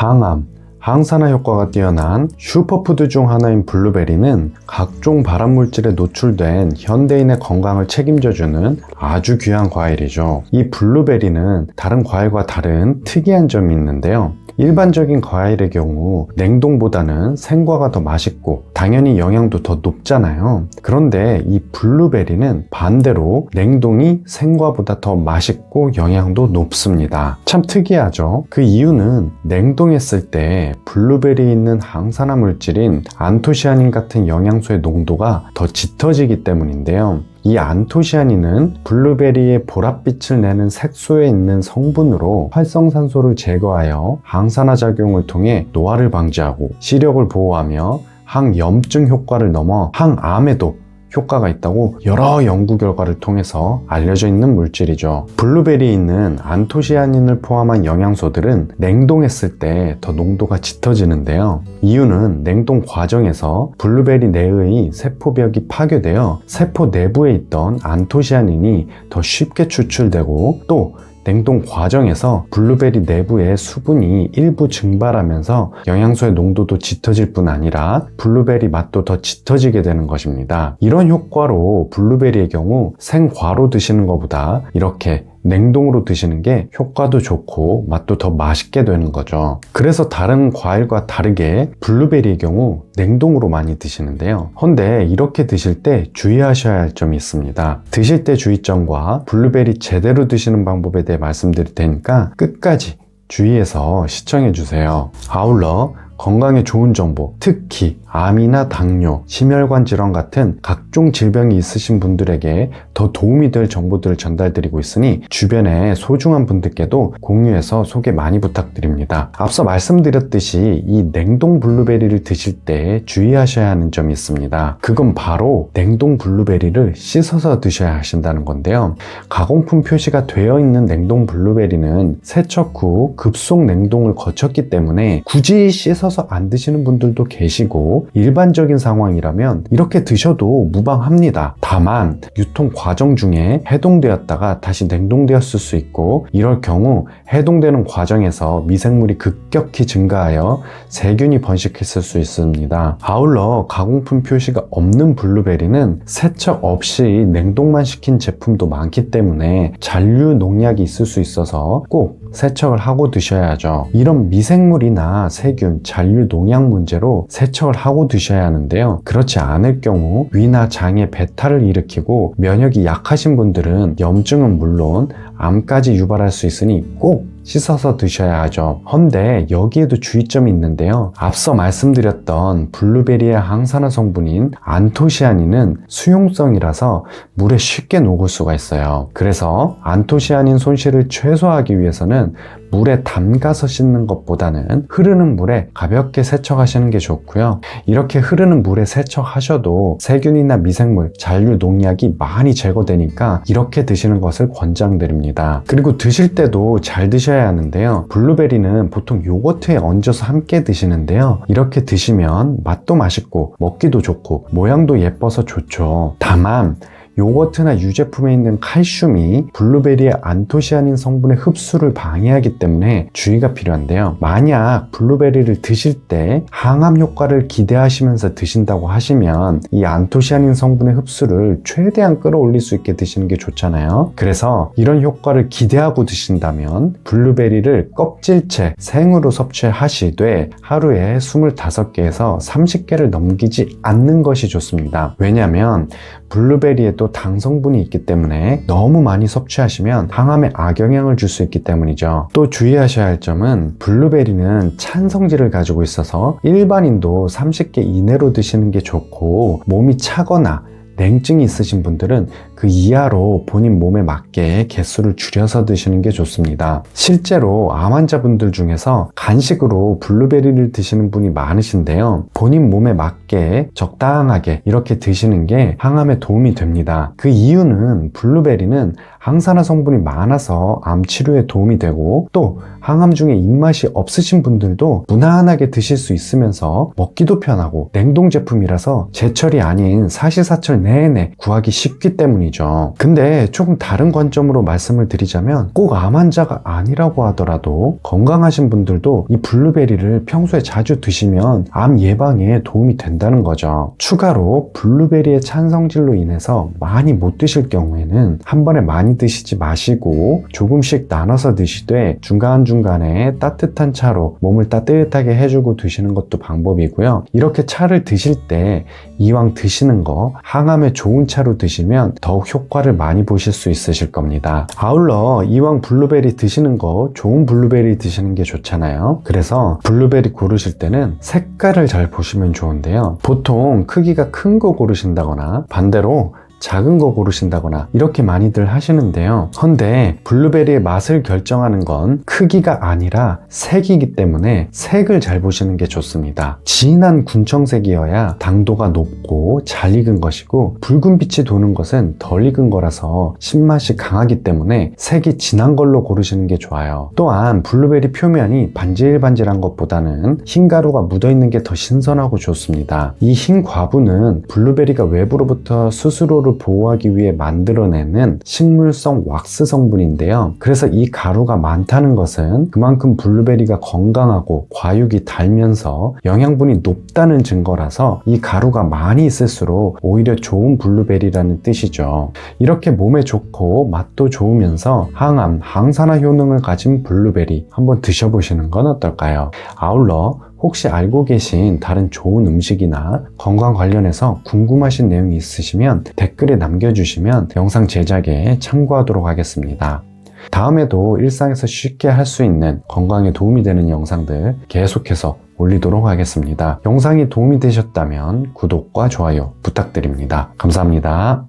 항암, 항산화 효과가 뛰어난 슈퍼푸드 중 하나인 블루베리는 각종 발암물질에 노출된 현대인의 건강을 책임져주는 아주 귀한 과일이죠. 이 블루베리는 다른 과일과 다른 특이한 점이 있는데요. 일반적인 과일의 경우 냉동보다는 생과가 더 맛있고 당연히 영양도 더 높잖아요. 그런데 이 블루베리는 반대로 냉동이 생과보다 더 맛있고 영양도 높습니다. 참 특이하죠? 그 이유는 냉동했을 때 블루베리에 있는 항산화 물질인 안토시아닌 같은 영양소의 농도가 더 짙어지기 때문인데요. 이 안토시아닌은 블루베리의 보랏빛을 내는 색소에 있는 성분으로 활성산소를 제거하여 항산화 작용을 통해 노화를 방지하고 시력을 보호하며 항염증 효과를 넘어 항암에도 효과가 있다고 여러 연구 결과를 통해서 알려져 있는 물질이죠. 블루베리에 있는 안토시아닌을 포함한 영양소들은 냉동했을 때 더 농도가 짙어지는데요. 이유는 냉동 과정에서 블루베리 내의 세포벽이 파괴되어 세포 내부에 있던 안토시아닌이 더 쉽게 추출되고 또 냉동 과정에서 블루베리 내부의 수분이 일부 증발하면서 영양소의 농도도 짙어질 뿐 아니라 블루베리 맛도 더 짙어지게 되는 것입니다. 이런 효과로 블루베리의 경우 생과로 드시는 것보다 이렇게 냉동으로 드시는 게 효과도 좋고 맛도 더 맛있게 되는 거죠. 그래서 다른 과일과 다르게 블루베리의 경우 냉동으로 많이 드시는데요. 헌데 이렇게 드실 때 주의하셔야 할 점이 있습니다. 드실 때 주의점과 블루베리 제대로 드시는 방법에 대해 말씀드릴 테니까 끝까지 주의해서 시청해 주세요. 아울러 건강에 좋은 정보, 특히 암이나 당뇨, 심혈관 질환 같은 각종 질병이 있으신 분들에게 더 도움이 될 정보들을 전달드리고 있으니 주변에 소중한 분들께도 공유해서 소개 많이 부탁드립니다. 앞서 말씀드렸듯이 이 냉동 블루베리를 드실 때 주의하셔야 하는 점이 있습니다. 그건 바로 냉동 블루베리를 씻어서 드셔야 하신다는 건데요. 가공품 표시가 되어 있는 냉동 블루베리는 세척 후 급속 냉동을 거쳤기 때문에 굳이 씻어서 안 드시는 분들도 계시고 일반적인 상황이라면 이렇게 드셔도 무방합니다. 다만 유통 과정 중에 해동되었다가 다시 냉동되었을 수 있고 이럴 경우 해동되는 과정에서 미생물이 급격히 증가하여 세균이 번식했을 수 있습니다. 아울러 가공품 표시가 없는 블루베리는 세척 없이 냉동만 시킨 제품도 많기 때문에 잔류 농약이 있을 수 있어서 꼭 세척을 하고 드셔야죠. 이런 미생물이나 세균, 잔류 농약 문제로 세척을 하고 드셔야 하는데요. 그렇지 않을 경우 위나 장에 배탈을 일으키고 면역이 약하신 분들은 염증은 물론 암까지 유발할 수 있으니 꼭 씻어서 드셔야 하죠. 헌데 여기에도 주의점이 있는데요. 앞서 말씀드렸던 블루베리의 항산화 성분인 안토시아닌은 수용성이라서 물에 쉽게 녹을 수가 있어요. 그래서 안토시아닌 손실을 최소화하기 위해서는 물에 담가서 씻는 것보다는 흐르는 물에 가볍게 세척하시는 게 좋고요. 이렇게 흐르는 물에 세척하셔도 세균이나 미생물, 잔류 농약이 많이 제거되니까 이렇게 드시는 것을 권장드립니다. 그리고 드실 때도 잘 드셔야 하는데요. 블루베리는 보통 요거트에 얹어서 함께 드시는데요. 이렇게 드시면 맛도 맛있고 먹기도 좋고 모양도 예뻐서 좋죠. 다만 요거트나 유제품에 있는 칼슘이 블루베리의 안토시아닌 성분의 흡수를 방해하기 때문에 주의가 필요한데요. 만약 블루베리를 드실 때 항암 효과를 기대하시면서 드신다고 하시면 이 안토시아닌 성분의 흡수를 최대한 끌어올릴 수 있게 드시는 게 좋잖아요. 그래서 이런 효과를 기대하고 드신다면 블루베리를 껍질째 생으로 섭취하시되 하루에 25개에서 30개를 넘기지 않는 것이 좋습니다. 왜냐하면 블루베리에도 당 성분이 있기 때문에 너무 많이 섭취하시면 항암에 악영향을 줄 수 있기 때문이죠. 또 주의하셔야 할 점은 블루베리는 찬 성질을 가지고 있어서 일반인도 30개 이내로 드시는 게 좋고 몸이 차거나 냉증이 있으신 분들은 그 이하로 본인 몸에 맞게 개수를 줄여서 드시는 게 좋습니다. 실제로 암 환자분들 중에서 간식으로 블루베리를 드시는 분이 많으신데요. 본인 몸에 맞게 적당하게 이렇게 드시는 게 항암에 도움이 됩니다. 그 이유는 블루베리는 항산화 성분이 많아서 암 치료에 도움이 되고 또 항암 중에 입맛이 없으신 분들도 무난하게 드실 수 있으면서 먹기도 편하고 냉동 제품이라서 제철이 아닌 사시사철 내내 구하기 쉽기 때문이죠. 때문이죠. 근데 조금 다른 관점으로 말씀을 드리자면 꼭 암 환자가 아니라고 하더라도 건강하신 분들도 이 블루베리를 평소에 자주 드시면 암 예방에 도움이 된다는 거죠. 추가로 블루베리의 찬성질로 인해서 많이 못 드실 경우에는 한 번에 많이 드시지 마시고 조금씩 나눠서 드시되 중간중간에 따뜻한 차로 몸을 따뜻하게 해주고 드시는 것도 방법이고요. 이렇게 차를 드실 때 이왕 드시는 거 항암에 좋은 차로 드시면 더욱 효과를 많이 보실 수 있으실 겁니다. 아울러 이왕 블루베리 드시는 거 좋은 블루베리 드시는 게 좋잖아요. 그래서 블루베리 고르실 때는 색깔을 잘 보시면 좋은데요. 보통 크기가 큰 거 고르신다거나 반대로 작은 거 고르신다거나 이렇게 많이들 하시는데요. 헌데 블루베리의 맛을 결정하는 건 크기가 아니라 색이기 때문에 색을 잘 보시는 게 좋습니다. 진한 군청색이어야 당도가 높고 잘 익은 것이고 붉은 빛이 도는 것은 덜 익은 거라서 신맛이 강하기 때문에 색이 진한 걸로 고르시는 게 좋아요. 또한 블루베리 표면이 반질반질한 것보다는 흰 가루가 묻어있는 게 더 신선하고 좋습니다. 이 흰 과부는 블루베리가 외부로부터 스스로를 보호하기 위해 만들어내는 식물성 왁스 성분인데요. 그래서 이 가루가 많다는 것은 그만큼 블루베리가 건강하고 과육이 달면서 영양분이 높다는 증거라서 이 가루가 많이 있을수록 오히려 좋은 블루베리라는 뜻이죠. 이렇게 몸에 좋고 맛도 좋으면서 항암, 항산화 효능을 가진 블루베리 한번 드셔보시는 건 어떨까요? 아울러 혹시 알고 계신 다른 좋은 음식이나 건강 관련해서 궁금하신 내용이 있으시면 댓글에 남겨주시면 영상 제작에 참고하도록 하겠습니다. 다음에도 일상에서 쉽게 할 수 있는 건강에 도움이 되는 영상들 계속해서 올리도록 하겠습니다. 영상이 도움이 되셨다면 구독과 좋아요 부탁드립니다. 감사합니다.